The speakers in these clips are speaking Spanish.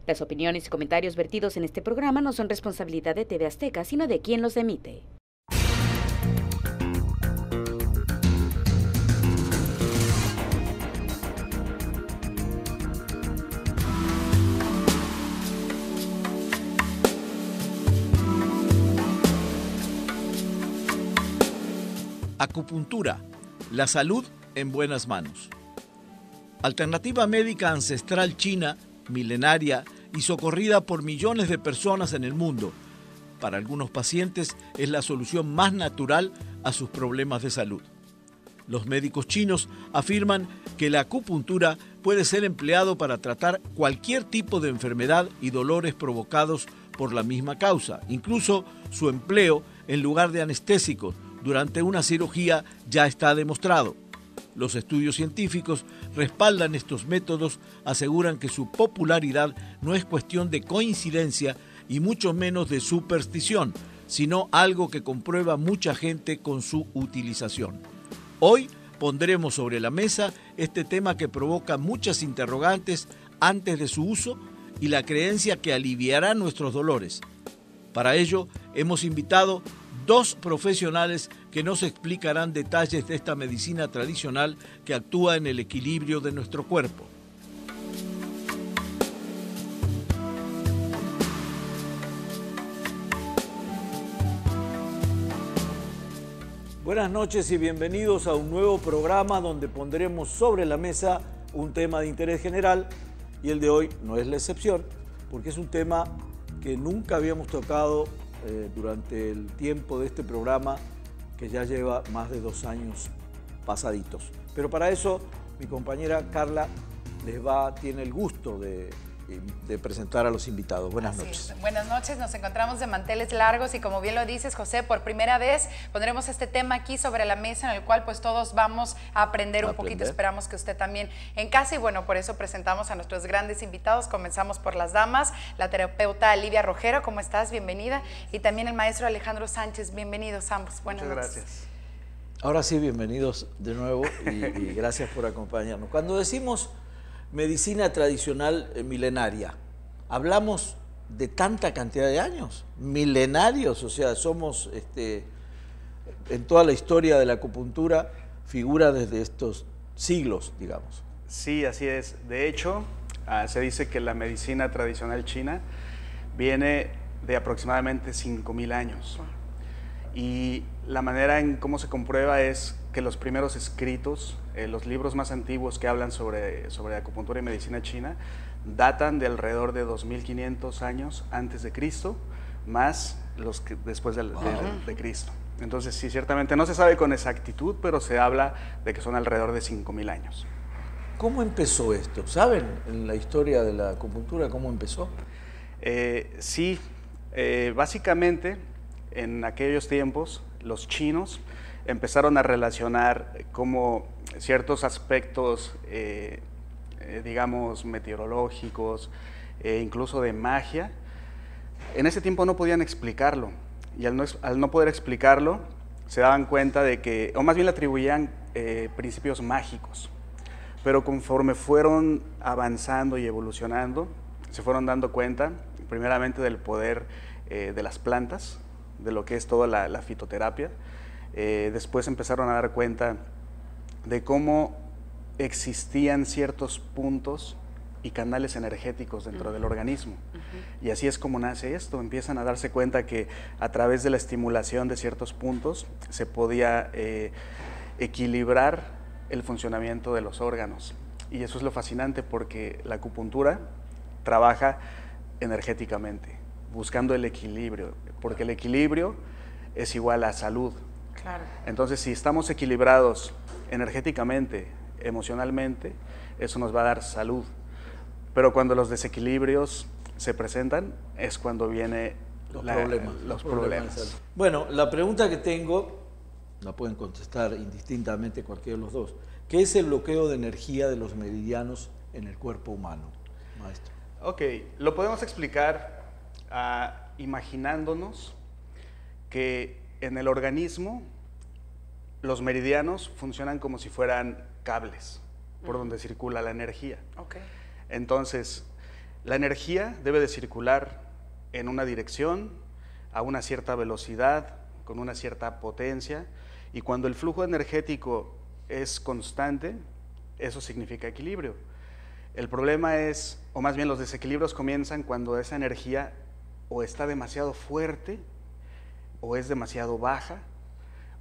Las opiniones y comentarios vertidos en este programa no son responsabilidad de TV Azteca, sino de quien los emite. Acupuntura, la salud en buenas manos. Alternativa médica ancestral china, milenaria y socorrida por millones de personas en el mundo. Para algunos pacientes es la solución más natural a sus problemas de salud. Los médicos chinos afirman que la acupuntura puede ser empleado para tratar cualquier tipo de enfermedad y dolores provocados por la misma causa. Incluso su empleo en lugar de anestésicos durante una cirugía ya está demostrado. Los estudios científicos respaldan estos métodos, aseguran que su popularidad no es cuestión de coincidencia y mucho menos de superstición, sino algo que comprueba mucha gente con su utilización. Hoy pondremos sobre la mesa este tema que provoca muchas interrogantes antes de su uso y la creencia que aliviará nuestros dolores. Para ello hemos invitado dos profesionales que nos explicarán detalles de esta medicina tradicional que actúa en el equilibrio de nuestro cuerpo. Buenas noches y bienvenidos a un nuevo programa donde pondremos sobre la mesa un tema de interés general, y el de hoy no es la excepción, porque es un tema que nunca habíamos tocado durante el tiempo de este programa, que ya lleva más de 2 años pasaditos. Pero para eso mi compañera Carla tiene el gusto de presentar a los invitados. Buenas noches. Buenas noches, nos encontramos de manteles largos y como bien lo dices, José, por primera vez pondremos este tema aquí sobre la mesa en el cual pues todos vamos a aprender un poquito, esperamos que usted también en casa, y bueno, por eso presentamos a nuestros grandes invitados. Comenzamos por las damas, la terapeuta Livia Rojero, ¿cómo estás? Bienvenida, y también el maestro Alejandro Sánchez, bienvenidos ambos. Buenas noches. Muchas gracias. Ahora sí, bienvenidos de nuevo y gracias por acompañarnos. Cuando decimos medicina tradicional milenaria, hablamos de tanta cantidad de años, milenarios, o sea, somos en toda la historia de la acupuntura figura desde estos siglos, digamos. Sí, así es. De hecho, se dice que la medicina tradicional china viene de aproximadamente 5000 años. Y la manera en cómo se comprueba es que los primeros escritos, los libros más antiguos que hablan sobre acupuntura y medicina china, datan de alrededor de 2500 años antes de Cristo, más los que después de Cristo. Entonces, sí, ciertamente no se sabe con exactitud, pero se habla de que son alrededor de 5000 años. ¿Cómo empezó esto? ¿Saben en la historia de la acupuntura cómo empezó? Sí, básicamente en aquellos tiempos los chinos empezaron a relacionar como ciertos aspectos, digamos, meteorológicos, incluso de magia. En ese tiempo no podían explicarlo, y al no poder explicarlo, se daban cuenta de que, o más bien le atribuían principios mágicos. Pero conforme fueron avanzando y evolucionando, se fueron dando cuenta, primeramente, del poder de las plantas, de lo que es toda la fitoterapia. Después empezaron a dar cuenta de cómo existían ciertos puntos y canales energéticos dentro del organismo. Y así es como nace esto. Empiezan a darse cuenta que a través de la estimulación de ciertos puntos se podía equilibrar el funcionamiento de los órganos. Y eso es lo fascinante, porque la acupuntura trabaja energéticamente, buscando el equilibrio, porque el equilibrio es igual a salud. Claro. Entonces, si estamos equilibrados energéticamente, emocionalmente, eso nos va a dar salud. Pero cuando los desequilibrios se presentan, es cuando vienen los problemas. Bueno, la pregunta que tengo, la pueden contestar indistintamente cualquiera de los dos. ¿Qué es el bloqueo de energía de los meridianos en el cuerpo humano, maestro? Ok, lo podemos explicar imaginándonos que en el organismo los meridianos funcionan como si fueran cables por donde circula la energía. Okay. Entonces, La energía debe de circular en una dirección, a una cierta velocidad, con una cierta potencia, y cuando el flujo energético es constante, eso significa equilibrio. El problema es, o más bien los desequilibrios comienzan cuando esa energía o está demasiado fuerte, o es demasiado baja,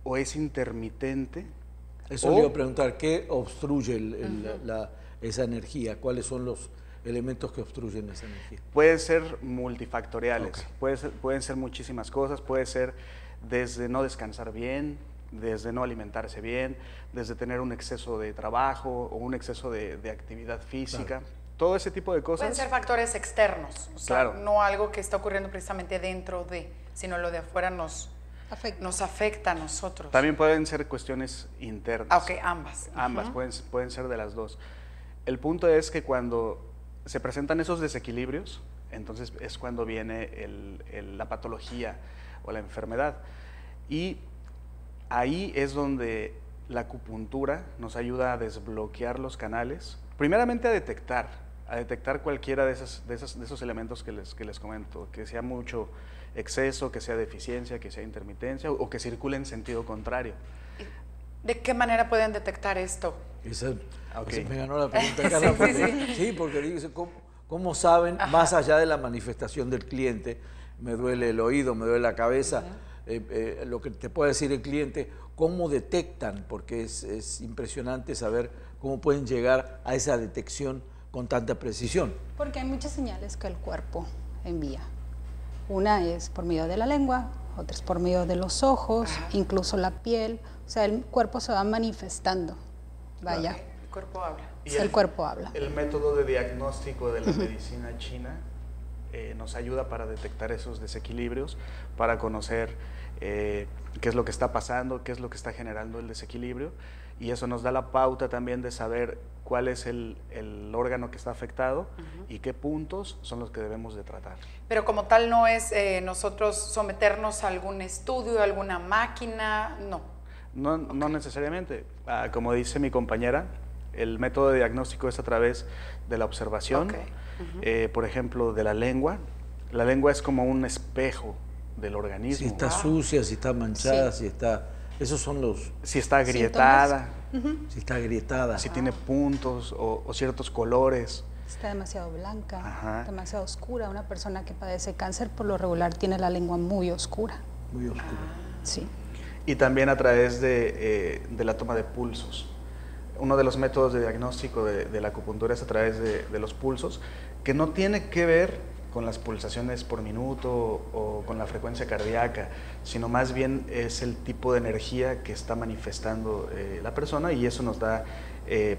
o es intermitente. Eso le iba a preguntar, ¿qué obstruye esa energía? ¿Cuáles son los elementos que obstruyen esa energía? Pueden ser multifactoriales, Okay. pueden ser muchísimas cosas, puede ser desde no descansar bien, desde no alimentarse bien, desde tener un exceso de trabajo o un exceso de actividad física. Claro. Todo ese tipo de cosas. Pueden ser factores externos, o sea, claro, no algo que está ocurriendo precisamente dentro de, sino lo de afuera nos afecta a nosotros. También pueden ser cuestiones internas. Ok, ambas. Ambas, pueden ser de las dos. El punto es que cuando se presentan esos desequilibrios, entonces es cuando viene la patología o la enfermedad. Y ahí es donde la acupuntura nos ayuda a desbloquear los canales, primeramente a detectar cualquiera de esos elementos que les comento, que sea mucho exceso, que sea deficiencia, que sea intermitencia o que circule en sentido contrario. ¿De qué manera pueden detectar esto? Okay. Me ganó la pregunta, Carla, sí, porque dice, ¿cómo saben, más allá de la manifestación del cliente, me duele el oído, me duele la cabeza, lo que te puede decir el cliente, cómo detectan? Porque es impresionante saber cómo pueden llegar a esa detección con tanta precisión. Porque hay muchas señales que el cuerpo envía. Una es por medio de la lengua, otra es por medio de los ojos, incluso la piel. O sea, el cuerpo se va manifestando. Vaya. El cuerpo habla. El cuerpo habla. El método de diagnóstico de la medicina china nos ayuda para detectar esos desequilibrios, para conocer qué es lo que está pasando, qué es lo que está generando el desequilibrio, y eso nos da la pauta también de saber cuál es el órgano que está afectado y qué puntos son los que debemos de tratar. Pero como tal no es nosotros someternos a algún estudio, a alguna máquina, no. No necesariamente. Como dice mi compañera, el método de diagnóstico es a través de la observación, por ejemplo, de la lengua. La lengua es como un espejo del organismo. Si está sucia, si está manchada, si está... Esos son los... Si está agrietada. Si está agrietada. Si tiene puntos o ciertos colores. Está demasiado blanca, demasiado oscura. Una persona que padece cáncer por lo regular tiene la lengua muy oscura. Muy oscura. Sí. Y también a través de la toma de pulsos. Uno de los métodos de diagnóstico de la acupuntura es a través de los pulsos, que no tiene que ver con las pulsaciones por minuto o con la frecuencia cardíaca, sino más bien es el tipo de energía que está manifestando la persona, y eso nos da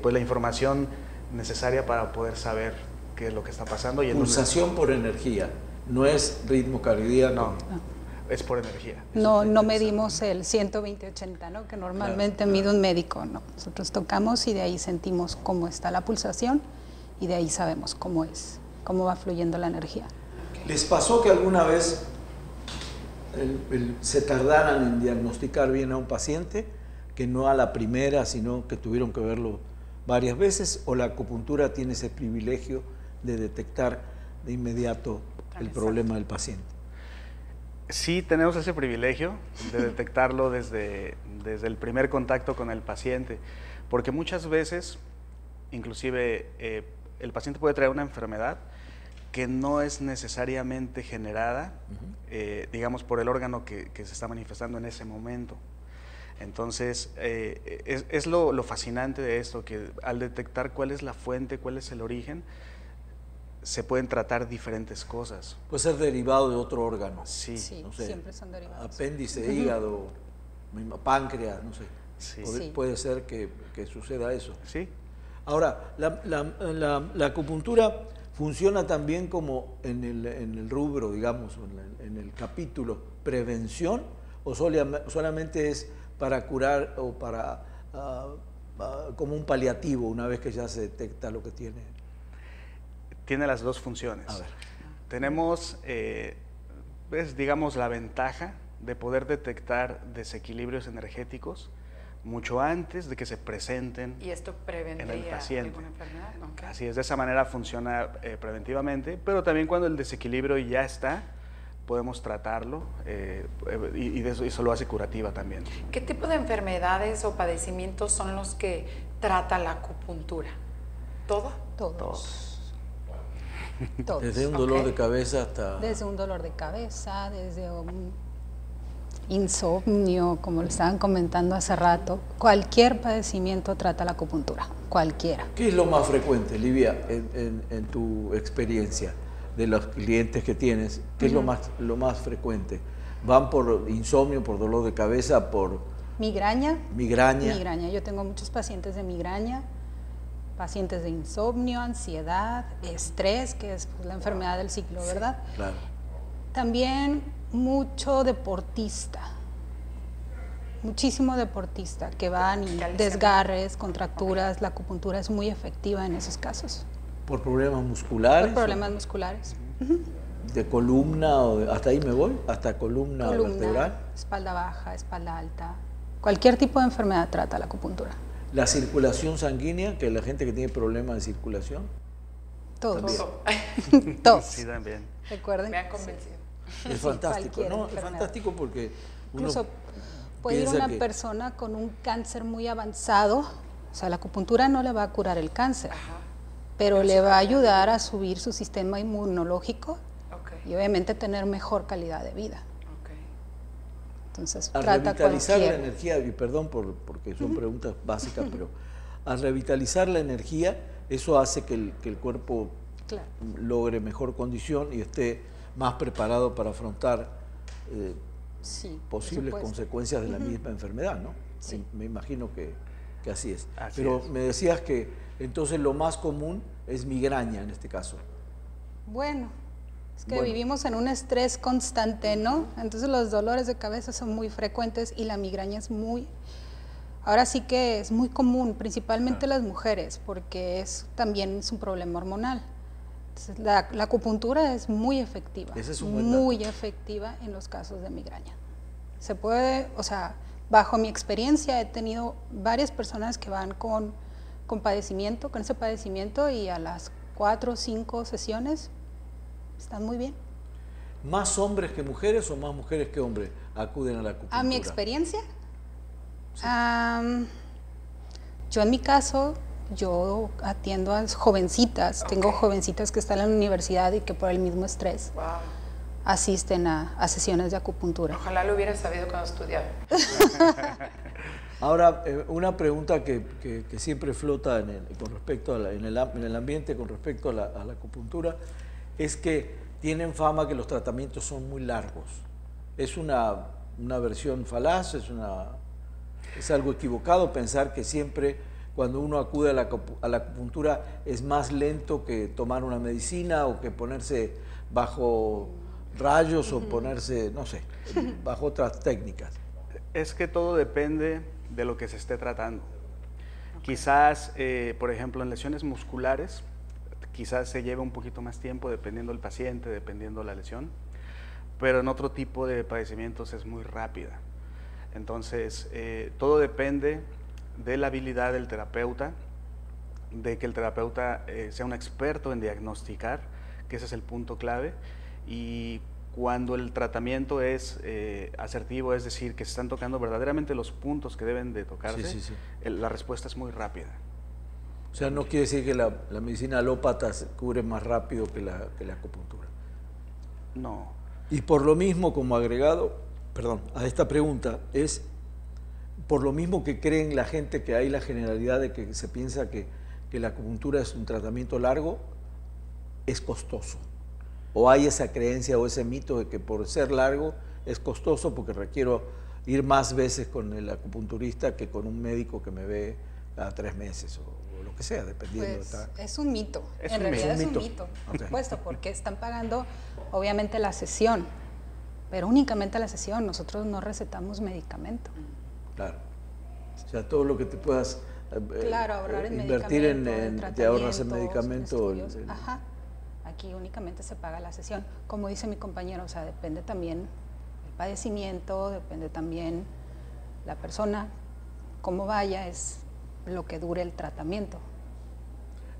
pues la información necesaria para poder saber qué es lo que está pasando. Y pulsación por energía, no es ritmo cardíaco. No. Es por energía. No medimos el 120-80, ¿no? Que normalmente mide un médico, ¿no? Nosotros tocamos y de ahí sentimos cómo está la pulsación y de ahí sabemos cómo es, cómo va fluyendo la energía. ¿Les pasó que alguna vez se tardaran en diagnosticar bien a un paciente, que no a la primera, sino que tuvieron que verlo varias veces, o la acupuntura tiene ese privilegio de detectar de inmediato el problema del paciente? Sí, tenemos ese privilegio de detectarlo desde el primer contacto con el paciente, porque muchas veces, inclusive, el paciente puede traer una enfermedad que no es necesariamente generada, digamos, por el órgano que se está manifestando en ese momento. Entonces, es lo fascinante de esto, que al detectar cuál es la fuente, cuál es el origen, se pueden tratar diferentes cosas. Puede ser derivado de otro órgano. Sí, no sé, siempre son derivados. Apéndice, hígado, páncreas, no sé. Sí. Puede ser que suceda eso. Sí. Ahora, la acupuntura funciona también como en el rubro, digamos, en el capítulo prevención, o solamente es para curar o para como un paliativo una vez que ya se detecta lo que tiene. Tiene las dos funciones. A ver. Tenemos, digamos, la ventaja de poder detectar desequilibrios energéticos mucho antes de que se presenten ¿Y esto prevendría en el paciente. alguna enfermedad? Okay. Así es, de esa manera funciona preventivamente, pero también cuando el desequilibrio ya está, podemos tratarlo y eso lo hace curativa también. ¿Qué tipo de enfermedades o padecimientos son los que trata la acupuntura? ¿Todo? Todos. Todos. Desde un dolor de cabeza hasta... Desde un dolor de cabeza, desde un insomnio, como lo estaban comentando hace rato. Cualquier padecimiento trata la acupuntura, cualquiera. ¿Qué es lo más frecuente, Livia, en tu experiencia de los clientes que tienes? ¿Qué es lo más frecuente? ¿Van por insomnio, por dolor de cabeza, por migraña? Migraña. Migraña. Yo tengo muchos pacientes de migraña, pacientes de insomnio, ansiedad, estrés, que es la enfermedad del ciclo, ¿verdad? Claro. También mucho deportista, muchísimo deportista que van y desgarres, contracturas. La acupuntura es muy efectiva en esos casos. ¿Por problemas musculares? Por problemas musculares. ¿De columna o hasta ahí me voy? ¿Hasta columna vertebral? Espalda baja, espalda alta. Cualquier tipo de enfermedad trata la acupuntura. ¿La circulación sanguínea? ¿Que la gente que tiene problemas de circulación? Todos. Todos. Sí, también. Recuerden. Me han convencido. Es fantástico, cualquier ¿no? Es enfermedad. fantástico porque uno Incluso puede ir una persona con un cáncer muy avanzado, o sea, la acupuntura no le va a curar el cáncer, pero le va a ayudar a subir su sistema inmunológico y obviamente tener mejor calidad de vida. Entonces, al trata revitalizar cualquier... la energía, y perdón porque son preguntas básicas, pero al revitalizar la energía, eso hace que el cuerpo logre mejor condición y esté más preparado para afrontar posibles consecuencias de la misma enfermedad, ¿no? Sí. Me imagino que así es. Pero me decías que entonces lo más común es migraña en este caso. Bueno, es que vivimos en un estrés constante, ¿no? Entonces los dolores de cabeza son muy frecuentes y la migraña es ahora sí que es muy común, principalmente las mujeres, porque también es un problema hormonal. Entonces, la acupuntura es muy efectiva, muy efectiva en los casos de migraña. Se puede, o sea, bajo mi experiencia he tenido varias personas que van con padecimiento, con ese padecimiento, y a las 4 o 5 sesiones están muy bien. ¿Más hombres que mujeres o más mujeres que hombres acuden a la acupuntura? ¿A mi experiencia? Sí. Yo en mi caso, yo atiendo a jovencitas, tengo jovencitas que están en la universidad y que por el mismo estrés asisten a sesiones de acupuntura. Ojalá lo hubiera sabido cuando estudiaba. Ahora, una pregunta que siempre flota con respecto en el ambiente con respecto a la acupuntura es que tienen fama que los tratamientos son muy largos. ¿Es una versión falaz? ¿Es algo equivocado pensar que siempre cuando uno acude a la acupuntura es más lento que tomar una medicina o que ponerse bajo rayos o ponerse, no sé, bajo otras técnicas? Es que todo depende de lo que se esté tratando. Quizás, por ejemplo, en lesiones musculares, quizás se lleve un poquito más tiempo dependiendo del paciente, dependiendo la lesión, pero en otro tipo de padecimientos es muy rápida. Entonces, todo depende de la habilidad del terapeuta, de que el terapeuta sea un experto en diagnosticar, que ese es el punto clave, y cuando el tratamiento es asertivo, es decir, que se están tocando verdaderamente los puntos que deben de tocarse, la respuesta es muy rápida. O sea, no quiere decir que la medicina alópata se cubre más rápido que la acupuntura. No. Y por lo mismo, como agregado, a esta pregunta, es por lo mismo que creen la gente que hay la generalidad de que se piensa que la acupuntura es un tratamiento largo, es costoso. O hay esa creencia o ese mito de que por ser largo es costoso porque requiero ir más veces con el acupunturista que con un médico que me ve cada 3 meses o lo que sea, dependiendo. Pues es un mito, en realidad es un mito, por supuesto, porque están pagando obviamente la sesión, pero únicamente la sesión, nosotros no recetamos medicamento. Claro, o sea, todo lo que te puedas ahorrar en invertir te ahorras en medicamento. Ajá. Aquí únicamente se paga la sesión. Como dice mi compañero, o sea, depende también el padecimiento, depende también la persona cómo vaya es lo que dure el tratamiento.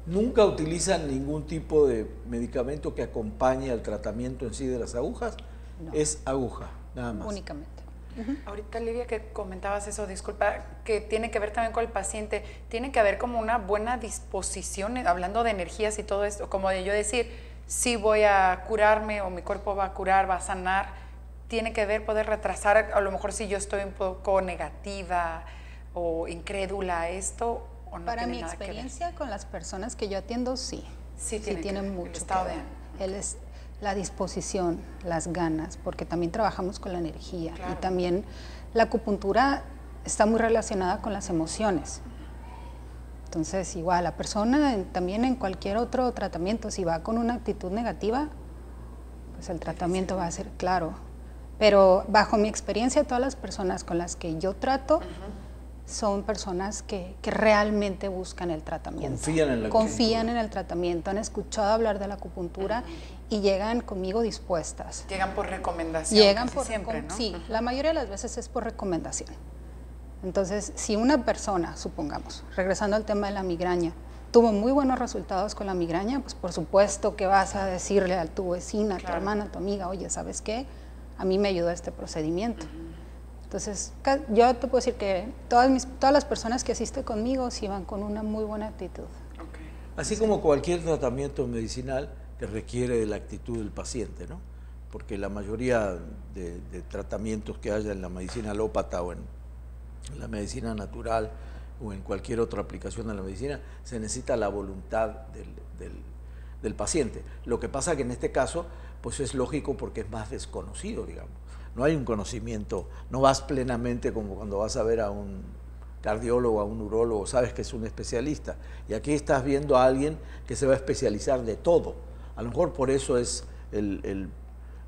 ¿Nunca utilizan ningún tipo de medicamento que acompañe al tratamiento en sí de las agujas? No. Es aguja, nada más. Únicamente. Ahorita, Livia, que comentabas eso, disculpa, que tiene que ver también con el paciente, tiene que haber como una buena disposición, hablando de energías y todo esto, como de yo decir, sí voy a curarme o mi cuerpo va a curar, va a sanar, tiene que ver, poder retrasar, a lo mejor si yo estoy un poco negativa o incrédula a esto, o no. Para tiene mi nada que ver. experiencia con las personas que yo atiendo, sí. Sí tiene que ver, mucho el estado que de ver. ánimo. Él es la disposición, las ganas, porque también trabajamos con la energía. Claro. Y también la acupuntura está muy relacionada con las emociones. Entonces, igual, la persona también en cualquier otro tratamiento, si va con una actitud negativa, pues el tratamiento va a ser claro. Pero bajo mi experiencia, todas las personas con las que yo trato son personas que realmente buscan el tratamiento. Confían en la Confían en el tratamiento, han escuchado hablar de la acupuntura y llegan conmigo dispuestas. Llegan por recomendación. Llegan casi por siempre, ¿no? Sí, la mayoría de las veces es por recomendación. Entonces, si una persona, supongamos, regresando al tema de la migraña, tuvo muy buenos resultados con la migraña, pues por supuesto que vas a decirle a tu vecina, a tu hermana, a tu amiga, oye, ¿sabes qué? A mí me ayudó este procedimiento. Entonces, yo te puedo decir que todas las personas que asisten conmigo sí van con una muy buena actitud. Okay. Así como cualquier tratamiento medicinal que requiere de la actitud del paciente, ¿no? Porque la mayoría de tratamientos que haya en la medicina alópata o en la medicina natural o en cualquier otra aplicación de la medicina, se necesita la voluntad del paciente. Lo que pasa que en este caso, pues es lógico porque es más desconocido, digamos. No hay un conocimiento, no vas plenamente como cuando vas a ver a un cardiólogo, a un urólogo, sabes que es un especialista. Y aquí estás viendo a alguien que se va a especializar de todo. A lo mejor por eso es el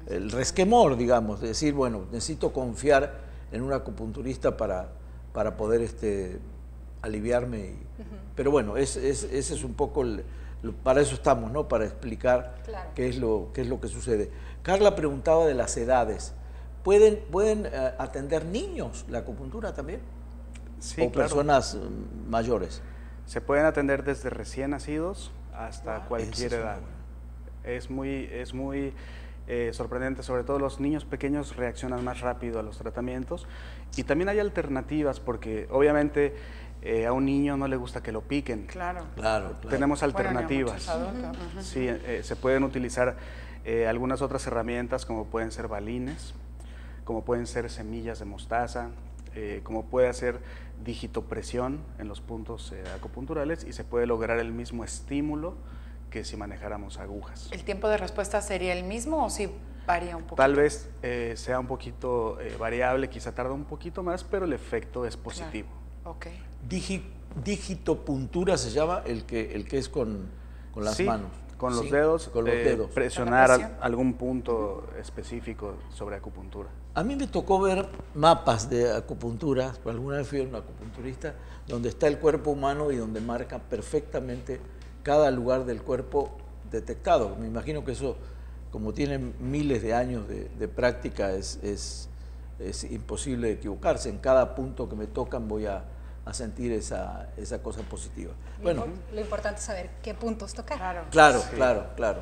resquemor, digamos, de decir, bueno, necesito confiar en un acupunturista para poder aliviarme. Pero bueno, ese es un poco, para eso estamos, ¿no? Para explicar qué es lo que sucede. Carla preguntaba de las edades. ¿Pueden atender niños la acupuntura también? Sí, ¿O claro. personas mayores? Se pueden atender desde recién nacidos hasta cualquier Esa es edad. una Es muy sorprendente, sobre todo los niños pequeños reaccionan más rápido a los tratamientos. Y también hay alternativas, porque obviamente a un niño no le gusta que lo piquen. Claro. Claro. Tenemos Bueno, alternativas. ni a muchos adultos. Sí, se pueden utilizar algunas otras herramientas, como pueden ser balines, como pueden ser semillas de mostaza, como puede hacer digitopresión en los puntos acupunturales, y se puede lograr el mismo estímulo que si manejáramos agujas. ¿El tiempo de respuesta sería el mismo o si varía un poco? Tal vez sea un poquito variable, quizá tarda un poquito más, pero el efecto es positivo. Claro. Ok. Digitopuntura se llama el que es con las Sí, manos. con los Sí, dedos, con los dedos. presionar ¿Con la presión? algún punto específico sobre acupuntura. A mí me tocó ver mapas de acupuntura, alguna vez fui a un acupunturista, donde está el cuerpo humano y donde marca perfectamente cada lugar del cuerpo detectado. Me imagino que eso, como tienen miles de años de práctica, es imposible equivocarse. En cada punto que me tocan voy a sentir esa cosa positiva. Bueno, Lo importante es saber qué puntos tocar. Claro. Claro.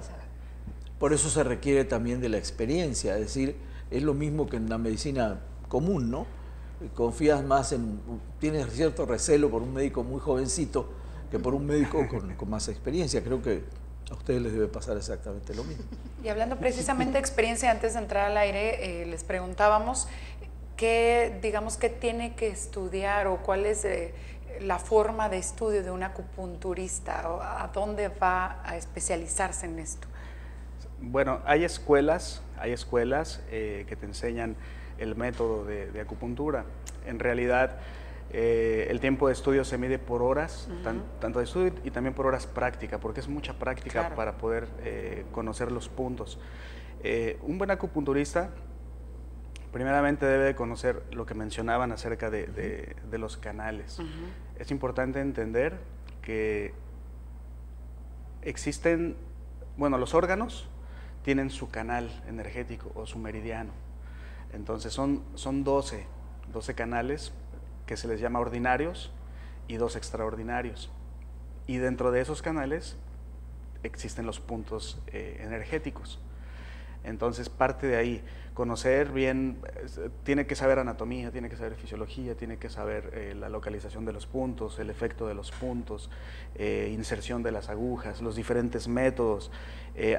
Por eso se requiere también de la experiencia, es decir, es lo mismo que en la medicina común, ¿no? Confías más tienes cierto recelo por un médico muy jovencito que por un médico con más experiencia. Creo que a ustedes les debe pasar exactamente lo mismo. Y hablando precisamente de experiencia, antes de entrar al aire, les preguntábamos qué tiene que estudiar o cuál es la forma de estudio de un acupunturista o a dónde va a especializarse en esto. Bueno, hay escuelas que te enseñan el método de acupuntura. En realidad, el tiempo de estudio se mide por horas, tanto de estudio y también por horas práctica, porque es mucha práctica para poder conocer los puntos. Un buen acupunturista, primeramente, debe de conocer lo que mencionaban acerca de los canales. Es importante entender que existen, los órganos tienen su canal energético o su meridiano. Entonces son 12 canales que se les llama ordinarios y 2 extraordinarios. Y dentro de esos canales existen los puntos energéticos. Entonces parte de ahí, conocer bien, tiene que saber anatomía, tiene que saber fisiología, tiene que saber la localización de los puntos, el efecto de los puntos, inserción de las agujas, los diferentes métodos.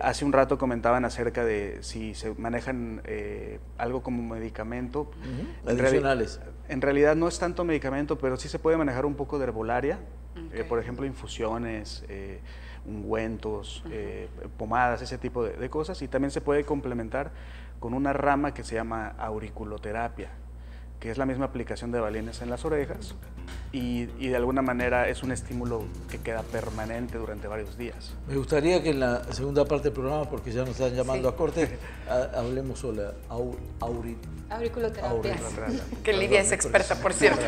Hace un rato comentaban acerca de si se manejan algo como medicamento. Adicionales. En realidad no es tanto medicamento, pero sí se puede manejar un poco de herbolaria, por ejemplo infusiones, ungüentos, pomadas, ese tipo de cosas, y también se puede complementar con una rama que se llama auriculoterapia, que es la misma aplicación de balines en las orejas y de alguna manera es un estímulo que queda permanente durante varios días. Me gustaría que en la segunda parte del programa, porque ya nos están llamando a corte, hablemos sobre Auriculoterapia. Que Lidia es experta, por cierto.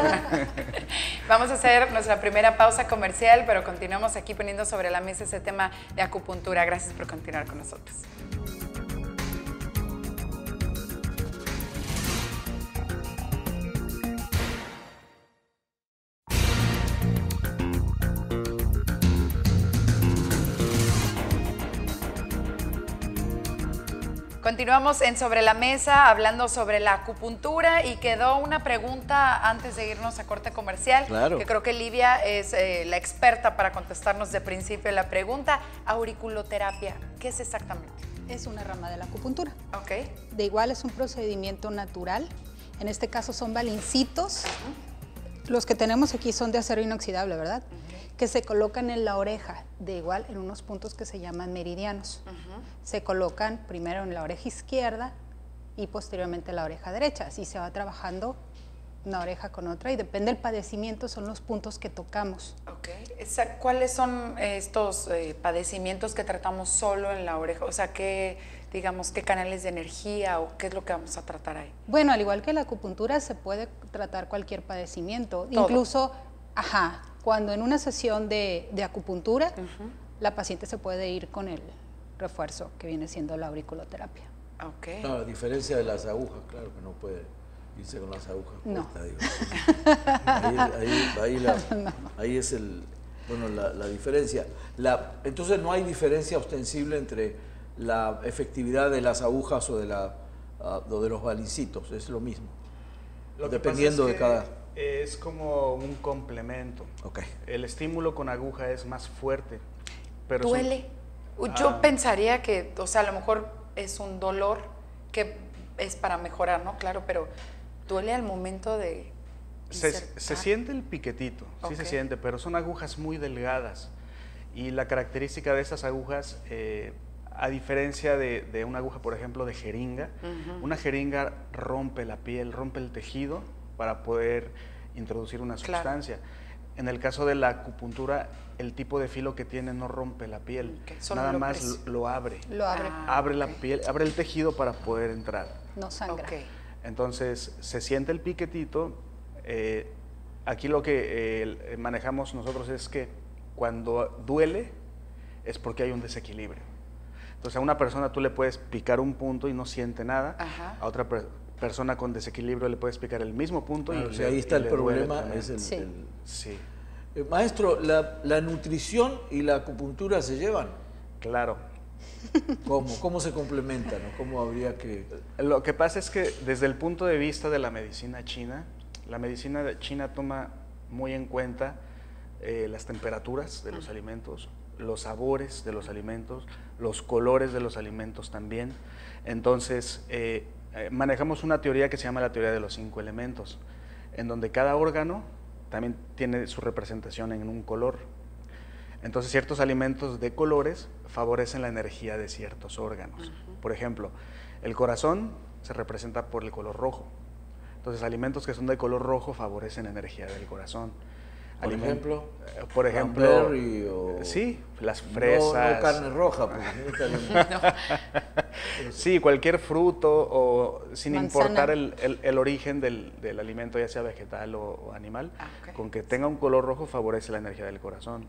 Vamos a hacer nuestra primera pausa comercial, pero continuamos aquí poniendo sobre la mesa ese tema de acupuntura. Gracias por continuar con nosotros. Continuamos en Sobre la Mesa hablando sobre la acupuntura y quedó una pregunta antes de irnos a corte comercial, claro, que creo que Lidia es la experta para contestarnos de principio la pregunta. Auriculoterapia, ¿qué es exactamente? Es una rama de la acupuntura. Ok. De igual es un procedimiento natural, en este caso son balincitos, los que tenemos aquí son de acero inoxidable, ¿verdad? Que se colocan en la oreja, de igual en unos puntos que se llaman meridianos. Se colocan primero en la oreja izquierda y posteriormente en la oreja derecha. Así se va trabajando una oreja con otra y depende del padecimiento, son los puntos que tocamos. Ok. ¿Cuáles son estos padecimientos que tratamos solo en la oreja? O sea, ¿qué canales de energía o qué es lo que vamos a tratar ahí? Bueno, al igual que la acupuntura se puede tratar cualquier padecimiento, todo. Incluso, cuando en una sesión de acupuntura, la paciente se puede ir con el refuerzo que viene siendo la auriculoterapia. Ok. No, a diferencia de las agujas, claro que no puede irse con las agujas. No. Ahí es la diferencia. Entonces no hay diferencia ostensible entre la efectividad de las agujas o de los balincitos, es lo mismo. Dependiendo de cada... Es como un complemento. Okay. El estímulo con aguja es más fuerte. Pero ¿duele? Yo pensaría que, o sea, a lo mejor es un dolor que es para mejorar, ¿no? Claro, pero ¿duele al momento de se siente el piquetito, sí se siente, pero son agujas muy delgadas. Y la característica de estas agujas, a diferencia de una aguja, por ejemplo, de jeringa, una jeringa rompe la piel, rompe el tejido para poder introducir una sustancia. En el caso de la acupuntura, el tipo de filo que tiene no rompe la piel, nada más lo abre. Lo abre. Abre la piel, abre el tejido para poder entrar. No sangra. Entonces, se siente el piquetito. Aquí lo que manejamos nosotros es que cuando duele es porque hay un desequilibrio. Entonces, a una persona tú le puedes picar un punto y no siente nada. A otra persona con desequilibrio le puedes picar el mismo punto y ahí está el problema. Sí. Maestro, ¿la nutrición y la acupuntura se llevan? Claro. ¿Cómo se complementan? ¿Cómo habría que...? Lo que pasa es que desde el punto de vista de la medicina china, la medicina china toma muy en cuenta las temperaturas de los alimentos, los sabores de los alimentos, los colores de los alimentos también. Entonces, manejamos una teoría que se llama la teoría de los 5 elementos, en donde cada órgano también tiene su representación en un color. Entonces, ciertos alimentos de colores favorecen la energía de ciertos órganos. Por ejemplo, el corazón se representa por el color rojo. Entonces, alimentos que son de color rojo favorecen la energía del corazón. Por ejemplo, sí, las fresas. No carne roja. Sí, cualquier fruto o sin manzana. importar el origen del alimento, ya sea vegetal o animal, con que tenga un color rojo favorece la energía del corazón.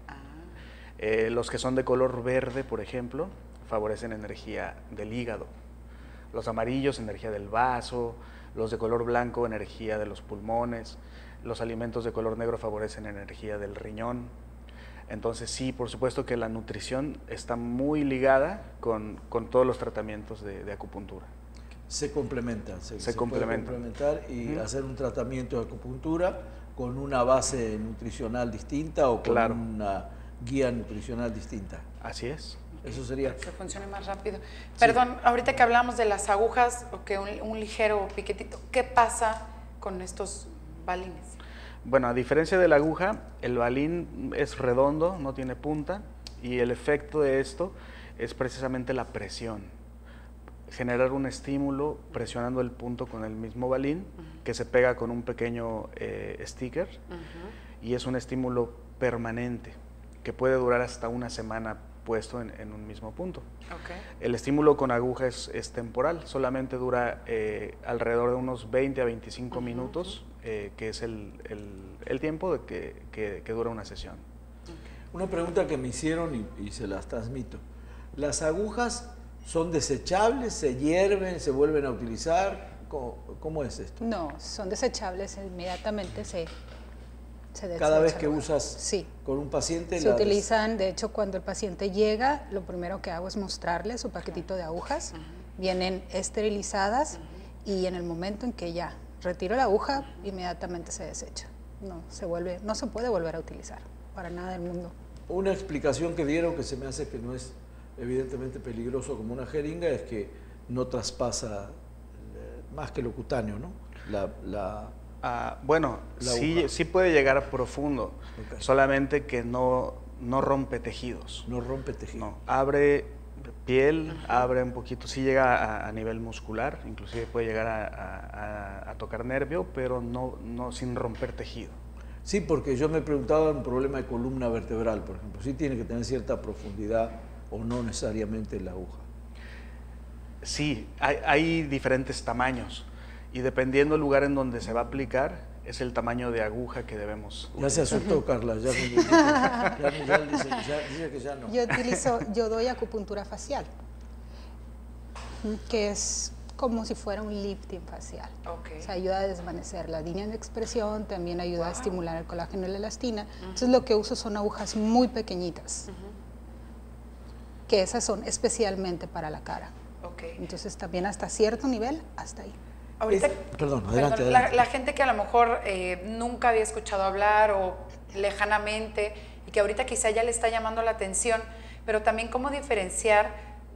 Los que son de color verde, por ejemplo, favorecen energía del hígado. Los amarillos, energía del vaso. Los de color blanco, energía de los pulmones. los alimentos de color negro favorecen la energía del riñón. Entonces sí, por supuesto que la nutrición está muy ligada con todos los tratamientos de acupuntura. Se complementan, se complementan. Puede complementar y hacer un tratamiento de acupuntura con una base nutricional distinta o con una guía nutricional distinta. Así es. Eso sería. Que funcione más rápido. Perdón, ahorita que hablamos de las agujas o que un ligero piquetito, ¿qué pasa con estos balines? Bueno, a diferencia de la aguja, el balín es redondo, no tiene punta, y el efecto de esto es precisamente la presión. Generar un estímulo presionando el punto con el mismo balín, que se pega con un pequeño sticker, y es un estímulo permanente, que puede durar hasta una semana puesto en un mismo punto. Okay. El estímulo con aguja es temporal, solamente dura alrededor de unos 20 a 25 minutos, que es el tiempo que dura una sesión. Una pregunta que me hicieron y se las transmito. ¿Las agujas son desechables, se hierven, se vuelven a utilizar? ¿Cómo es esto? No, son desechables, inmediatamente se desechan. Cada vez que usas sí. con un paciente... Se utilizan, de hecho, cuando el paciente llega, lo primero que hago es mostrarle su paquetito de agujas. Vienen esterilizadas y en el momento en que ya retiro la aguja, inmediatamente se desecha. No se puede volver a utilizar, para nada del mundo. Una explicación que dieron que se me hace que no es evidentemente peligroso como una jeringa es que no traspasa más que lo cutáneo, ¿no? Bueno, sí puede llegar a profundo, solamente que no rompe tejidos. No rompe tejidos. No, abre piel, abre un poquito, sí llega a nivel muscular, inclusive puede llegar a tocar nervio, pero no sin romper tejido. Sí, porque yo me preguntaba un problema de columna vertebral, por ejemplo, sí tiene que tener cierta profundidad o no necesariamente la aguja. Sí, hay diferentes tamaños. Y dependiendo del lugar en donde se va a aplicar, es el tamaño de aguja que debemos utilizar. Ya se asustó, Carla. Ya dice que ya no. Yo doy acupuntura facial, que es como si fuera un lifting facial. Okay. O sea, ayuda a desvanecer la línea de expresión, también ayuda a estimular el colágeno y la elastina. Entonces lo que uso son agujas muy pequeñitas, que esas son especialmente para la cara. Okay. Entonces también hasta cierto nivel, hasta ahí. Ahorita, perdón, adelante. La gente que a lo mejor nunca había escuchado hablar o lejanamente y que ahorita quizá ya le está llamando la atención, pero también cómo diferenciar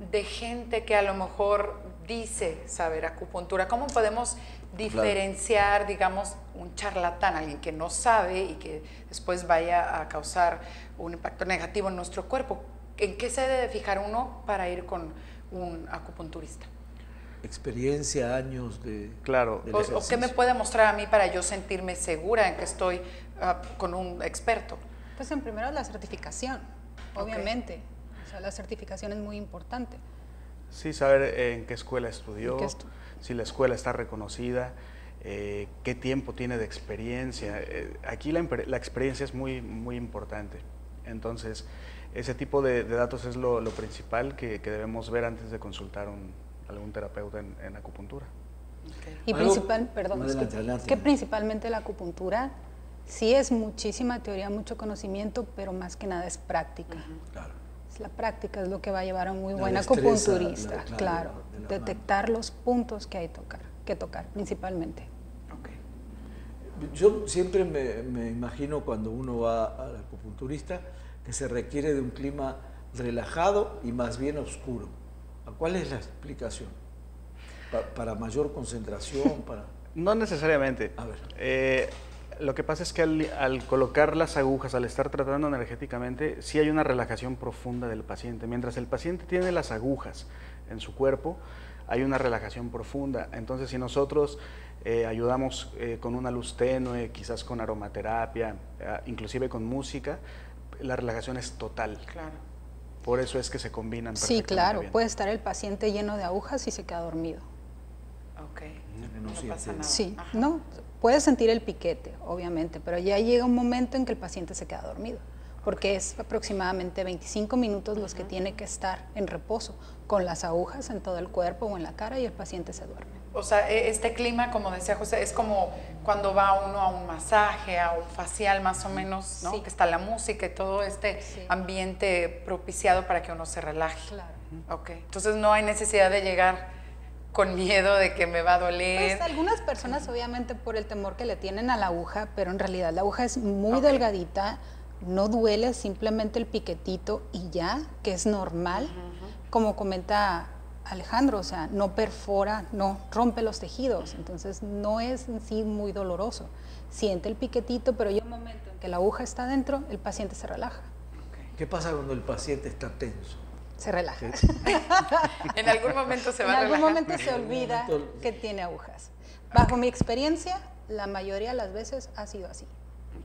de gente que a lo mejor dice saber acupuntura. ¿Cómo podemos diferenciar, digamos, un charlatán, alguien que no sabe y que después vaya a causar un impacto negativo en nuestro cuerpo? ¿En qué se debe fijar uno para ir con un acupunturista? Experiencia, años de... Claro. ¿O qué me puede mostrar a mí para yo sentirme segura en que estoy con un experto? Pues en primero la certificación, obviamente. O sea, la certificación es muy importante. Sí, saber en qué escuela estudió, si la escuela está reconocida, qué tiempo tiene de experiencia. Aquí la experiencia es muy, muy importante. Entonces, ese tipo de datos es lo principal que debemos ver antes de consultar algún terapeuta en acupuntura. Y principalmente la acupuntura sí es muchísima teoría, mucho conocimiento, pero más que nada es práctica. Claro. La práctica es lo que va a llevar a un muy buen acupunturista, claro, detectar los puntos que hay que tocar principalmente. Okay. Yo siempre me imagino cuando uno va al acupunturista que se requiere de un clima relajado y más bien oscuro. ¿Cuál es la explicación? ¿Para mayor concentración? No necesariamente. A ver. Lo que pasa es que al colocar las agujas, al estar tratando energéticamente, sí hay una relajación profunda del paciente. Mientras el paciente tiene las agujas en su cuerpo, hay una relajación profunda. Entonces, si nosotros ayudamos con una luz tenue, quizás con aromaterapia, inclusive con música, la relajación es total. Claro. Por eso es que se combinan perfectamente. Sí, claro. Bien. Puede estar el paciente lleno de agujas y se queda dormido. Ok. No pasa nada. Sí, no. Puede sentir el piquete, obviamente, pero ya llega un momento en que el paciente se queda dormido, porque es aproximadamente 25 minutos los que tiene que estar en reposo con las agujas en todo el cuerpo o en la cara y el paciente se duerme. O sea, este clima, como decía José, es como cuando va uno a un masaje, a un facial más o menos, ¿no? Sí. Que está la música y todo este ambiente propiciado para que uno se relaje. Claro. Ok, entonces no hay necesidad de llegar con miedo de que me va a doler. Pues algunas personas obviamente por el temor que le tienen a la aguja, pero en realidad la aguja es muy delgadita, no duele, simplemente el piquetito y ya, que es normal, como comenta Alejandro, o sea, no perfora, no rompe los tejidos, entonces no es en sí muy doloroso. Siente el piquetito, pero llega un momento en que la aguja está dentro, el paciente se relaja. ¿Qué pasa cuando el paciente está tenso? Se relaja. En algún momento se va a relajar. En algún momento se olvida que tiene agujas. Bajo mi experiencia, la mayoría de las veces ha sido así.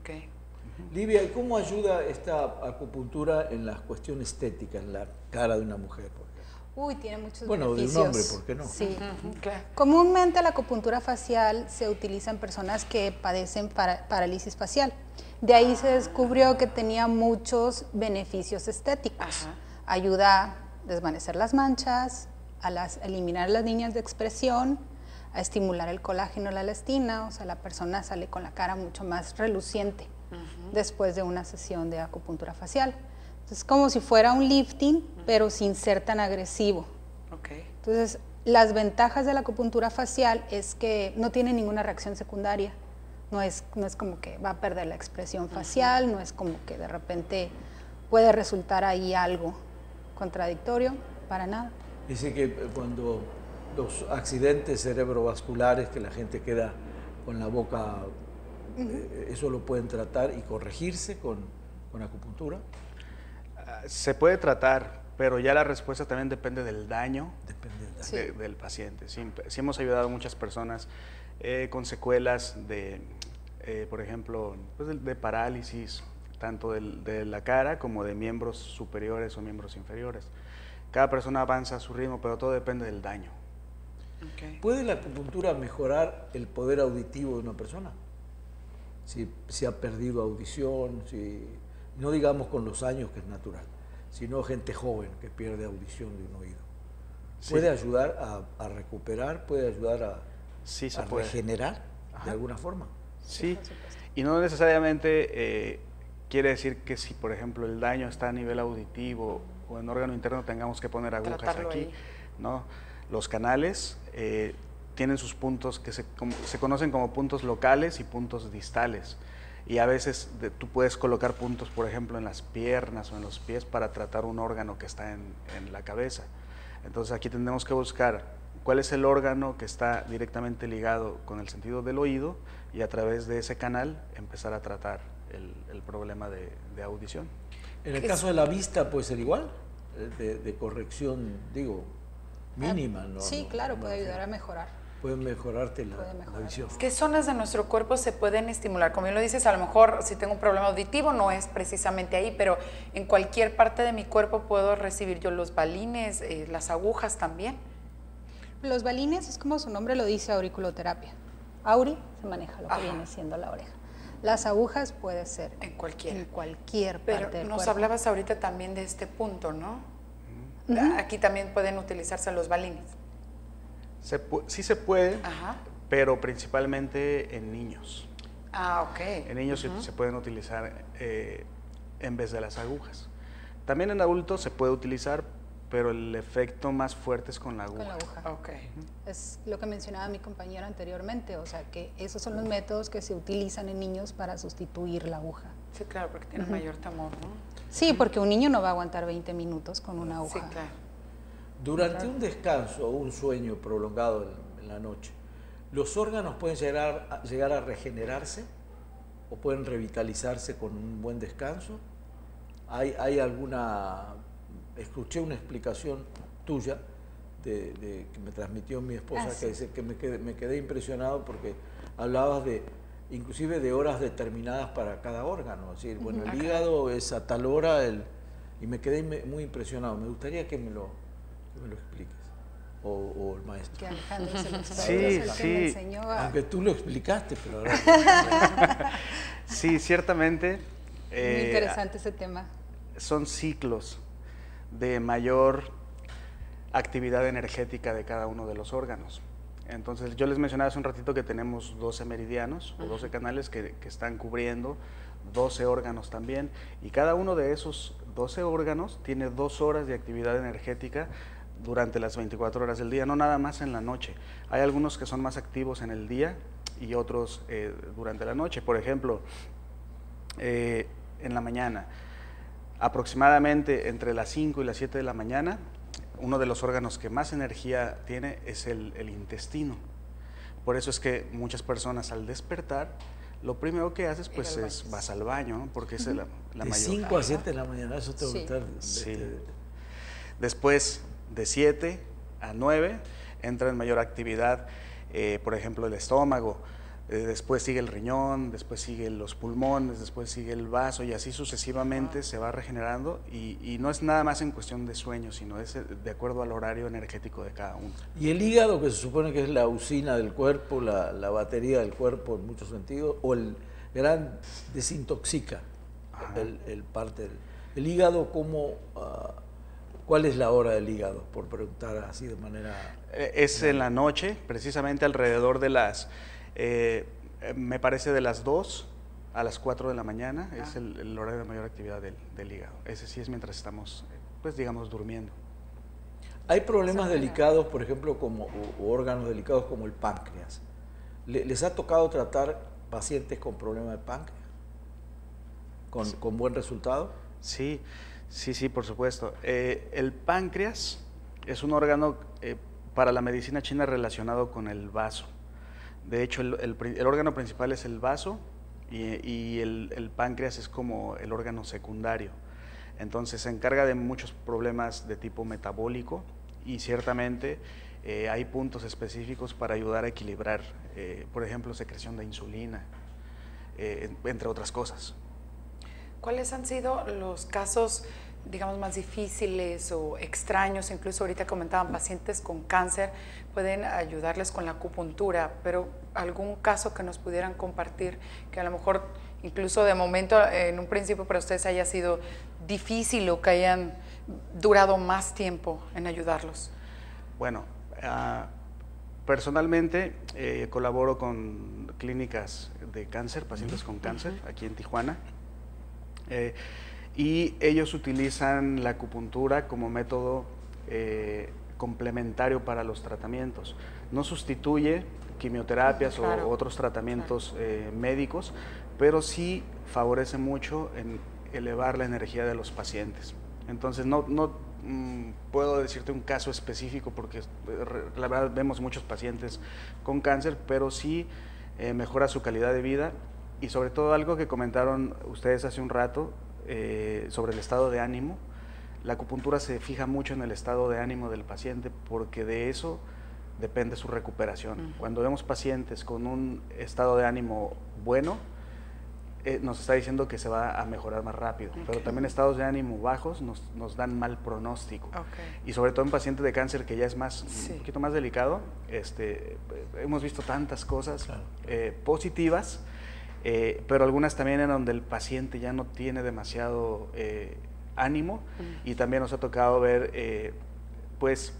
Okay. Livia, ¿y cómo ayuda esta acupuntura en la cuestión estética, en la cara de una mujer? Uy, tiene muchos bueno, beneficios. de un hombre, ¿por qué no? Sí. Claro. Comúnmente la acupuntura facial se utiliza en personas que padecen parálisis facial. De ahí se descubrió que tenía muchos beneficios estéticos. Ajá. Ayuda a desvanecer las manchas, a eliminar las líneas de expresión, a estimular el colágeno, la elastina, o sea, la persona sale con la cara mucho más reluciente después de una sesión de acupuntura facial. Entonces, como si fuera un lifting, pero sin ser tan agresivo. Okay. Entonces, las ventajas de la acupuntura facial es que no tiene ninguna reacción secundaria. No es como que va a perder la expresión facial, no es como que de repente puede resultar ahí algo contradictorio, para nada. Dice que cuando los accidentes cerebrovasculares, que la gente queda con la boca, eso lo pueden tratar y corregirse con acupuntura. Se puede tratar, pero ya la respuesta también depende del daño, del paciente. Sí hemos ayudado a muchas personas con secuelas de, por ejemplo, pues de parálisis, tanto de la cara como de miembros superiores o miembros inferiores. Cada persona avanza a su ritmo, pero todo depende del daño. Okay. ¿Puede la acupuntura mejorar el poder auditivo de una persona? Si ha perdido audición, no digamos con los años, que es natural, sino gente joven que pierde audición de un oído. ¿Puede ayudar a recuperar? ¿Puede ayudar a regenerar de alguna forma? Sí, y no necesariamente quiere decir que si, por ejemplo, el daño está a nivel auditivo o en órgano interno tengamos que poner agujas tratarlo aquí, ahí. ¿no? Los canales tienen sus puntos que se conocen como puntos locales y puntos distales. Y a veces tú puedes colocar puntos, por ejemplo, en las piernas o en los pies para tratar un órgano que está en la cabeza. Entonces aquí tendremos que buscar cuál es el órgano que está directamente ligado con el sentido del oído y a través de ese canal empezar a tratar el problema de audición. En el caso de la vista puede ser igual, de corrección, digo, mínima, ¿no? Sí, claro, puede ayudar a mejorar. Puede mejorarte la visión. ¿Qué zonas de nuestro cuerpo se pueden estimular? Como bien lo dices, a lo mejor si tengo un problema auditivo no es precisamente ahí, pero en cualquier parte de mi cuerpo puedo recibir yo los balines, las agujas también. Los balines es como su nombre lo dice, auriculoterapia. Auri se maneja lo que viene siendo la oreja. Las agujas puede ser en cualquier parte pero del nos cuerpo. hablabas ahorita también de este punto, ¿no? Aquí también pueden utilizarse los balines. Sí se puede, pero principalmente en niños. Ah, ok. En niños se pueden utilizar en vez de las agujas. También en adultos se puede utilizar, pero el efecto más fuerte es con la aguja. Con la aguja. Okay. Es lo que mencionaba mi compañero anteriormente, o sea que esos son los métodos que se utilizan en niños para sustituir la aguja. Sí, claro, porque tienen mayor temor, ¿no? Sí, porque un niño no va a aguantar 20 minutos con una aguja. Sí, claro. Durante un descanso o un sueño prolongado en la noche, ¿los órganos pueden llegar a regenerarse o pueden revitalizarse con un buen descanso? ¿Hay alguna... Escuché una explicación tuya que me transmitió mi esposa, que me quedé impresionado porque hablabas inclusive de horas determinadas para cada órgano. Es decir, bueno, el hígado es a tal hora, y me quedé muy impresionado. Me gustaría que me lo expliques, o el maestro. Que Alejandro se lo me enseñó Aunque tú lo explicaste, pero ahora... Sí, ciertamente. Muy interesante ese tema. Son ciclos de mayor actividad energética de cada uno de los órganos. Entonces, yo les mencionaba hace un ratito que tenemos 12 meridianos o 12 canales que están cubriendo 12 órganos también, y cada uno de esos 12 órganos tiene 2 horas de actividad energética durante las 24 horas del día, no nada más en la noche. Hay algunos que son más activos en el día y otros durante la noche. Por ejemplo, en la mañana, aproximadamente entre las 5 y las 7 de la mañana, uno de los órganos que más energía tiene es el intestino. Por eso es que muchas personas al despertar, lo primero que haces pues vas al baño, ¿no? Porque es la mayor. De 5 a 7 de la mañana, eso te va a gustar. Sí. Después, de 7 a 9, entra en mayor actividad, por ejemplo, el estómago. Después sigue el riñón, después sigue los pulmones, después sigue el vaso, y así sucesivamente se va regenerando, y no es nada más en cuestión de sueño, sino es de acuerdo al horario energético de cada uno. Y el hígado, que se supone que es la usina del cuerpo, la batería del cuerpo en muchos sentidos, o el gran desintoxica el hígado, ¿cómo, cuál es la hora del hígado? Por preguntar así de manera... Es en la noche, precisamente alrededor de las... me parece de las 2 a las 4 de la mañana, es el horario de mayor actividad del hígado. Ese sí es mientras estamos, pues digamos, durmiendo. Hay problemas delicados, por ejemplo, o órganos delicados como el páncreas. ¿Les ha tocado tratar pacientes con problemas de páncreas? ¿Con buen resultado? Sí, por supuesto. El páncreas es un órgano para la medicina china relacionado con el vaso. De hecho, el órgano principal es el vaso, y el páncreas es como el órgano secundario. Entonces se encarga de muchos problemas de tipo metabólico, y ciertamente hay puntos específicos para ayudar a equilibrar, por ejemplo, secreción de insulina, entre otras cosas. ¿Cuáles han sido los casos, digamos, más difíciles o extraños? Incluso ahorita comentaban pacientes con cáncer, pueden ayudarles con la acupuntura, pero algún caso que nos pudieran compartir que a lo mejor incluso de momento en un principio para ustedes haya sido difícil o que hayan durado más tiempo en ayudarlos. Bueno, personalmente colaboro con clínicas de cáncer, pacientes con cáncer, aquí en Tijuana. Y ellos utilizan la acupuntura como método complementario para los tratamientos. No sustituye quimioterapias o otros tratamientos médicos, pero sí favorece mucho en elevar la energía de los pacientes. Entonces no puedo decirte un caso específico porque la verdad vemos muchos pacientes con cáncer, pero sí mejora su calidad de vida, y sobre todo algo que comentaron ustedes hace un rato, sobre el estado de ánimo. La acupuntura se fija mucho en el estado de ánimo del paciente, porque de eso depende su recuperación. Cuando vemos pacientes con un estado de ánimo bueno, nos está diciendo que se va a mejorar más rápido, pero también estados de ánimo bajos nos dan mal pronóstico. Y sobre todo en pacientes de cáncer, que ya es más, un poquito más delicado, hemos visto tantas cosas positivas, pero algunas también en donde el paciente ya no tiene demasiado ánimo, y también nos ha tocado ver pues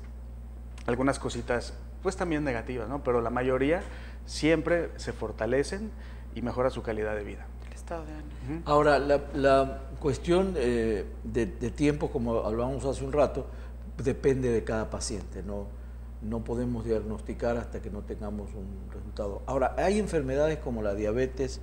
algunas cositas pues también negativas, ¿no? Pero la mayoría siempre se fortalecen y mejora su calidad de vida. El estado de ánimo. Ahora, la cuestión de tiempo, como hablábamos hace un rato, depende de cada paciente, no podemos diagnosticar hasta que no tengamos un resultado. Ahora, hay enfermedades como la diabetes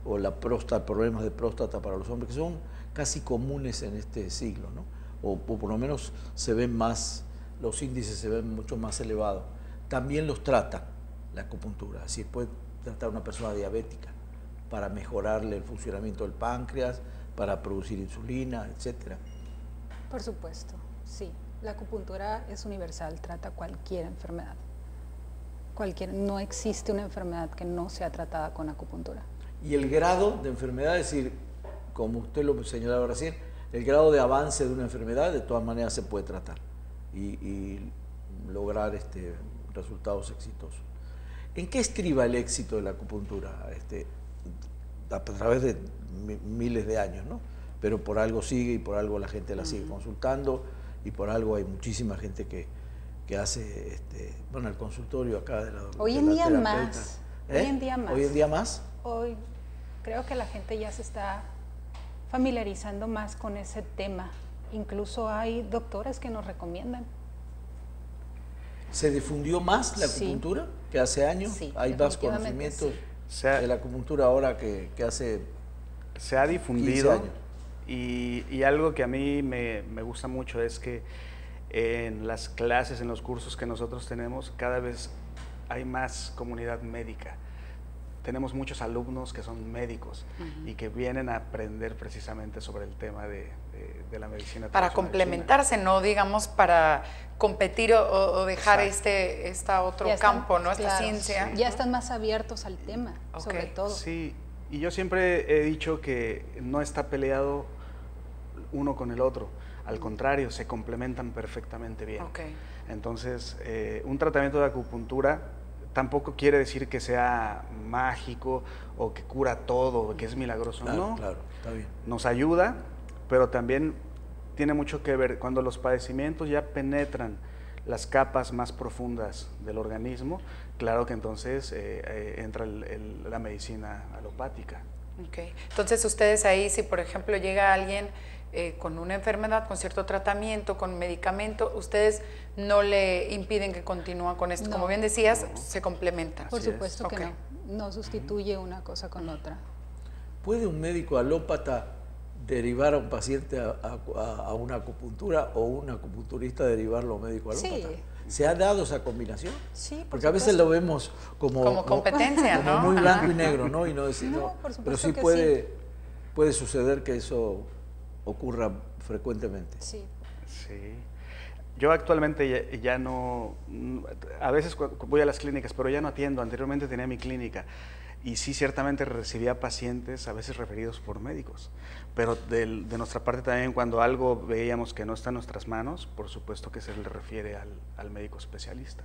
o la próstata, problemas de próstata para los hombres, que son casi comunes en este siglo, ¿no? O por lo menos se ven más, los índices se ven mucho más elevados. También los trata la acupuntura, así puede tratar a una persona diabética para mejorarle el funcionamiento del páncreas, para producir insulina, etcétera. Por supuesto, sí. La acupuntura es universal, trata cualquier enfermedad. No existe una enfermedad que no sea tratada con acupuntura. Y el grado de enfermedad, es decir, como usted lo señalaba recién, el grado de avance de una enfermedad de todas maneras se puede tratar y lograr resultados exitosos. ¿En qué estriba el éxito de la acupuntura? A través de miles de años, ¿no? Pero por algo sigue y por algo la gente la sigue consultando, y por algo hay muchísima gente que que hace bueno, el consultorio acá de la Hoy en día más. Hoy en día más. ¿Hoy en día más? Hoy creo que la gente ya se está familiarizando más con ese tema. Incluso hay doctores que nos recomiendan. ¿Se difundió más la acupuntura que hace años? Sí, ¿Hay más conocimientos de la acupuntura ahora que hace se ha difundido 15 años? Y algo que a mí me gusta mucho es que en las clases, en los cursos que nosotros tenemos, cada vez hay más comunidad médica. Tenemos muchos alumnos que son médicos y que vienen a aprender precisamente sobre el tema de la medicina. Para complementarse, no digamos para competir o dejar otro campo, ¿no? Esta ciencia. Sí. Ya están más abiertos al tema, sobre todo. Sí, y yo siempre he dicho que no está peleado uno con el otro. Al contrario, se complementan perfectamente bien. Entonces, un tratamiento de acupuntura tampoco quiere decir que sea mágico o que cura todo, que es milagroso. Claro, no, claro, está bien. Nos ayuda, pero también tiene mucho que ver cuando los padecimientos ya penetran las capas más profundas del organismo. Claro que entonces entra la medicina alopática. Entonces ustedes ahí, si por ejemplo llega alguien con una enfermedad, con cierto tratamiento, con medicamento, ustedes no le impiden que continúe con esto. No. Como bien decías, se complementan. Por supuesto que no. No sustituye una cosa con otra. ¿Puede un médico alópata derivar a un paciente a una acupuntura o un acupunturista derivarlo a un médico alópata? Sí. ¿Se ha dado esa combinación? Sí, porque a veces lo vemos como competencia, ¿no? Muy blanco y negro, ¿no? Y no decir, por supuesto pero sí que puede suceder que eso ocurra frecuentemente. Sí. Sí. Yo actualmente ya no, a veces voy a las clínicas, pero ya no atiendo. Anteriormente tenía mi clínica y sí, ciertamente recibía pacientes, a veces referidos por médicos. Pero de nuestra parte también, cuando algo veíamos que no está en nuestras manos, por supuesto que se le refiere al médico especialista.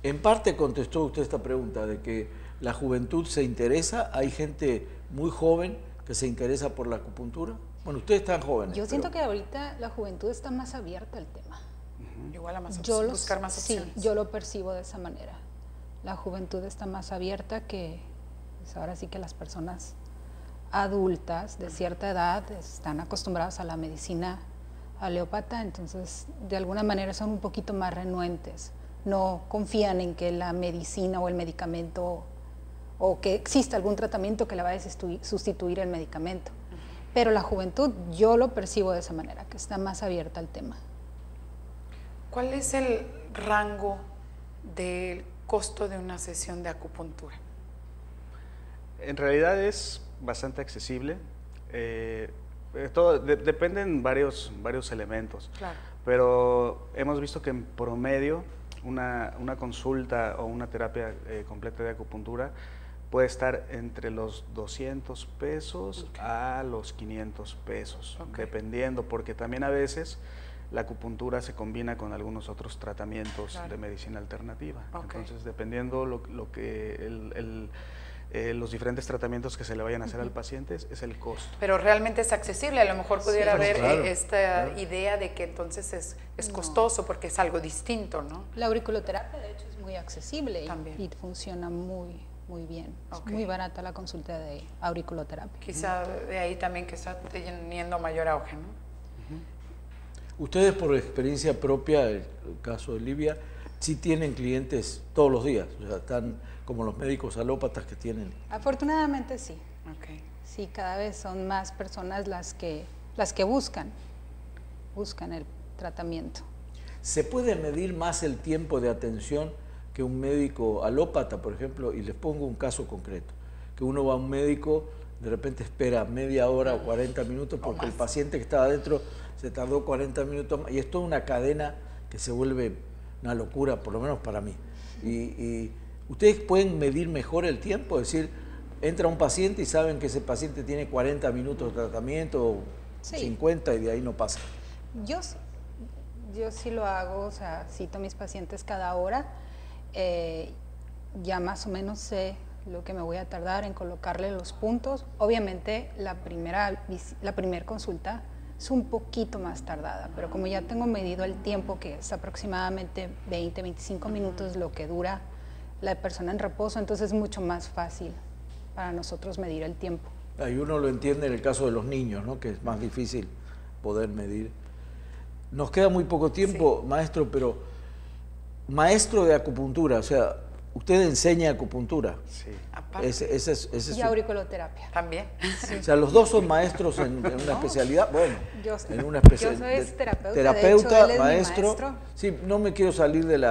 En parte contestó usted esta pregunta de que la juventud se interesa. ¿Hay gente muy joven que se interesa por la acupuntura? Bueno, ustedes están jóvenes. Yo siento que ahorita la juventud está más abierta al tema. Igual a más opciones, buscar más opciones. Sí, yo lo percibo de esa manera. La juventud está más abierta que, pues ahora sí que las personas adultas de cierta edad están acostumbradas a la medicina alópata, entonces de alguna manera son un poquito más renuentes. No confían en que la medicina o el medicamento o que exista algún tratamiento que le vaya a sustituir el medicamento. Pero la juventud, yo lo percibo de esa manera, que está más abierta al tema. ¿Cuál es el rango del costo de una sesión de acupuntura? En realidad es bastante accesible. Todo dependen varios elementos. Claro. Pero hemos visto que en promedio una consulta o una terapia completa de acupuntura puede estar entre los 200 pesos a los 500 pesos, dependiendo, porque también a veces la acupuntura se combina con algunos otros tratamientos de medicina alternativa. Entonces, dependiendo los diferentes tratamientos que se le vayan a hacer al paciente, es el costo. Pero realmente es accesible. A lo mejor pudiera haber esta idea de que entonces es costoso porque es algo distinto, ¿no? La auriculoterapia, de hecho, es muy accesible también. Y funciona muy bien. Es muy barata la consulta de auriculoterapia. Quizá de ahí también que está teniendo mayor auge, ¿no? Ustedes, por experiencia propia, el caso de Livia, sí tienen clientes todos los días, o sea, están como los médicos alópatas que tienen. Afortunadamente sí. Sí, cada vez son más personas las que buscan el tratamiento. ¿Se puede medir más el tiempo de atención que un médico alópata, por ejemplo? Y les pongo un caso concreto, que uno va a un médico, de repente espera media hora o 40 minutos porque el paciente que estaba adentro se tardó 40 minutos más, y es toda una cadena que se vuelve una locura, por lo menos para mí. Y ustedes pueden medir mejor el tiempo, es decir, entra un paciente y saben que ese paciente tiene 40 minutos de tratamiento, 50, y de ahí no pasa. Yo sí lo hago, o sea, cito a mis pacientes cada hora, ya más o menos sé lo que me voy a tardar en colocarle los puntos. Obviamente la primera consulta es un poquito más tardada, pero como ya tengo medido el tiempo, que es aproximadamente 20, 25 minutos lo que dura la persona en reposo, entonces es mucho más fácil para nosotros medir el tiempo. Y uno lo entiende en el caso de los niños, ¿no? Que es más difícil poder medir. Nos queda muy poco tiempo, sí, maestro, pero maestro de acupuntura, o sea, usted enseña acupuntura. Sí. Y auriculoterapia. También. Sí. O sea, los dos son maestros en una especialidad. Bueno, yo en una soy terapeuta. Terapeuta, de hecho, él es maestro. Mi maestro. Sí, no me quiero salir del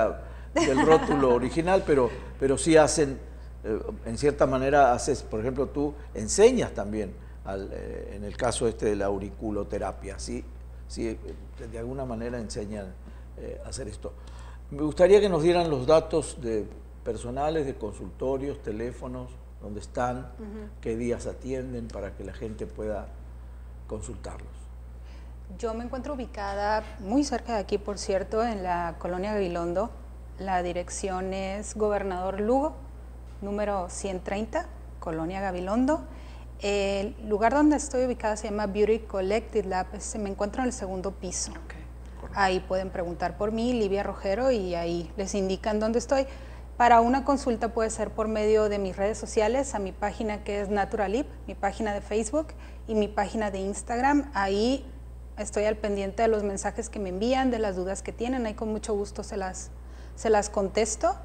rótulo original, pero sí hacen, en cierta manera haces, por ejemplo, tú enseñas también, en el caso de la auriculoterapia, sí, de alguna manera enseñan a hacer esto. Me gustaría que nos dieran los datos personales de consultorios, teléfonos, dónde están, qué días atienden, para que la gente pueda consultarlos. Yo me encuentro ubicada muy cerca de aquí, por cierto, en la colonia Gabilondo. La dirección es Gobernador Lugo, número 130, colonia Gabilondo. El lugar donde estoy ubicada se llama Beauty Collective Lab, me encuentro en el segundo piso. Okay. Ahí pueden preguntar por mí, Livia Rogero, y ahí les indican dónde estoy. Para una consulta puede ser por medio de mis redes sociales, a mi página que es Naturalip, mi página de Facebook y mi página de Instagram. Ahí estoy al pendiente de los mensajes que me envían, de las dudas que tienen, ahí con mucho gusto se las contesto.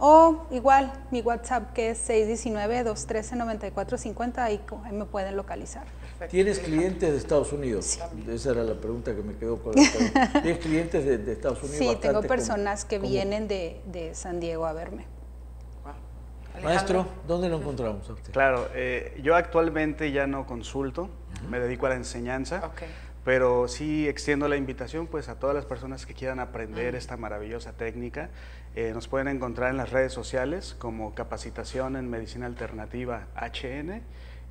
O igual mi WhatsApp, que es 619-213-9450, ahí me pueden localizar. ¿Tienes clientes de Estados Unidos? Sí. Esa era la pregunta que me quedó con la pregunta. ¿Tienes clientes de Estados Unidos? Sí, tengo personas que vienen de San Diego a verme. Wow. Maestro, ¿dónde lo encontramos a usted? Claro, yo actualmente ya no consulto, me dedico a la enseñanza. Okay. Pero sí extiendo la invitación pues a todas las personas que quieran aprender esta maravillosa técnica. Nos pueden encontrar en las redes sociales como Capacitación en Medicina Alternativa HN,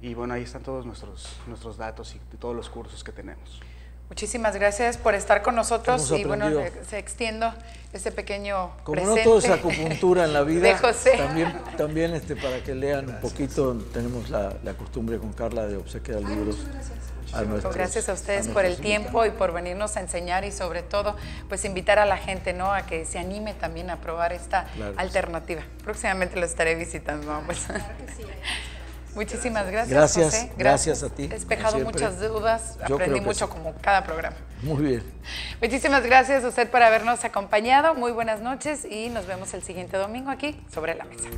y bueno, ahí están todos nuestros datos y todos los cursos que tenemos. Muchísimas gracias por estar con nosotros. Hemos y bueno, aprendido. se extiendo este pequeño Como presente no todo es acupuntura en la vida, de José. también para que lean un poquito, tenemos la costumbre con Carla de obsequiar libros. Gracias a ustedes por el tiempo y por venirnos a enseñar, y sobre todo pues invitar a la gente, ¿no?, a que se anime también a probar esta alternativa. Próximamente lo estaré visitando. Pues. Muchísimas gracias, José. Gracias a ti. He despejado muchas dudas, aprendí mucho como cada programa. Muy bien. Muchísimas gracias a usted por habernos acompañado. Muy buenas noches y nos vemos el siguiente domingo aquí sobre la mesa.